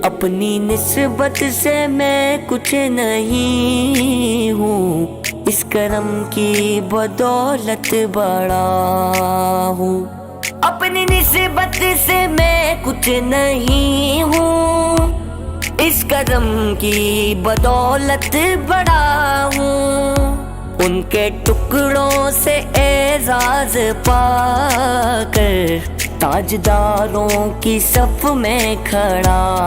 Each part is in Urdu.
اپنی نسبت سے میں کچھ نہیں ہوں، اس کرم کی بدولت بڑا ہوں۔ اپنی نسبت سے میں کچھ نہیں ہوں، اس کرم کی بدولت بڑا ہوں۔ ان کے ٹکڑوں سے اعزاز پا کر تاجداروں کی صف میں کھڑا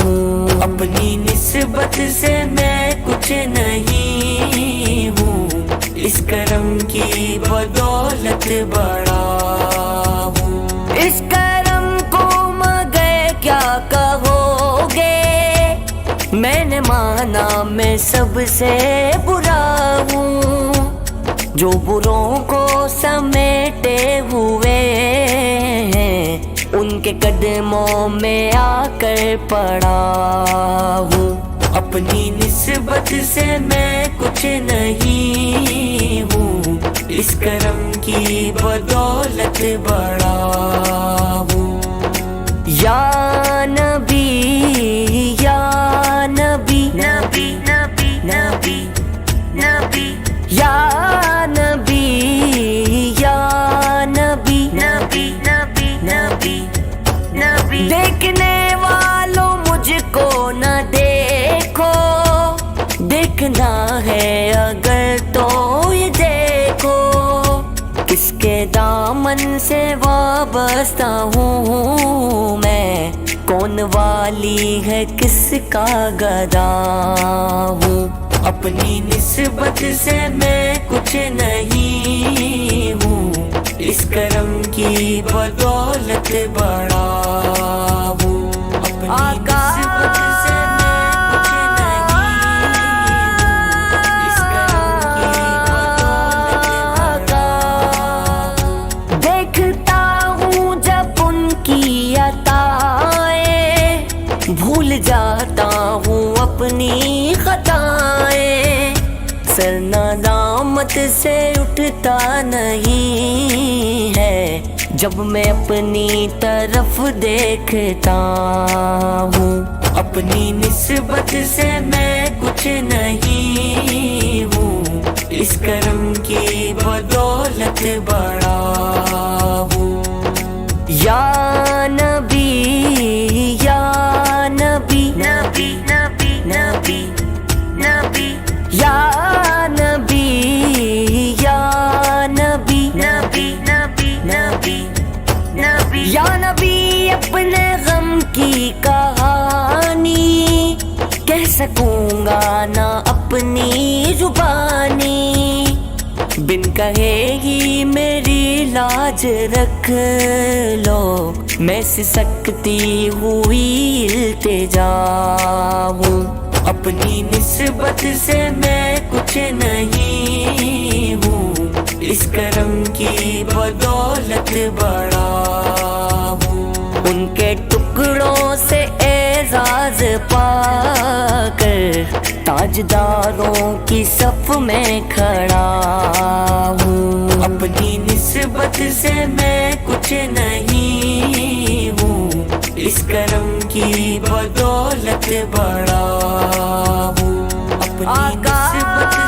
ہوں۔ اپنی نسبت سے میں کچھ نہیں ہوں، اس کرم کی بدولت بڑا ہوں۔ اس کرم کو مگر کیا کہو گے، میں نے مانا میں سب سے برا ہوں۔ جو بروں کو سمیٹے ہوئے ہیں، ان کے قدموں میں آ کر پڑا ہوں۔ اپنی نسبت سے میں کچھ نہیں ہوں، اس کرم کی بدولت بڑا ہوں۔ یا نبی یا نبی نبی نبی نبی نبی یا نبی یا نبی نبی نبی نبی نبی، دیکھنے والوں مجھ کو نہ دیکھو، دیکھنا ہے اگر تو یہ دیکھو، کس کے دامن سے وابستہ ہوں میں، کون والی ہے کس کا گدا ہوں۔ اپنی نسبت سے میں کچھ نہیں ہوں، اس کرم کی بدولت بڑا ہوں۔ اپنی نسبت سے میں کچھ نہیں ہوں، اس کرم کی بدولت بڑا ہوں۔ دیکھتا ہوں جب ان کی عطائیں، بھول جاتا ہوں اپنی خطائیں، سر ندامت سے اٹھتا نہیں ہے، جب میں اپنی طرف دیکھتا ہوں۔ اپنی نسبت سے میں کچھ نہیں ہوں، اس کرم کی بدولت بڑا ہوں۔ یا نبی یا نبی نبی نبی نبی نبی یا نبی یا نبی نبی نبی نبی نبی یا نبی، اپنے غم کی کہانی کہہ سکوں گا نہ اپنی زبانی، بن کہے ہی میری لاج رکھ لو، میں سسکتی ہوئی التجا ہوں۔ اپنی نسبت سے میں کچھ نہیں ہوں، اس کرم کی بدولت بڑا ہوں۔ ان کے ٹکڑوں سے اعزاز پا کر تاجداروں کی صف میں کھڑا ہوں۔ اپنی نسبت سے میں کچھ نہیں ہوں، اس کرم کی بدولت بڑا ہوں۔ اپنی نسبت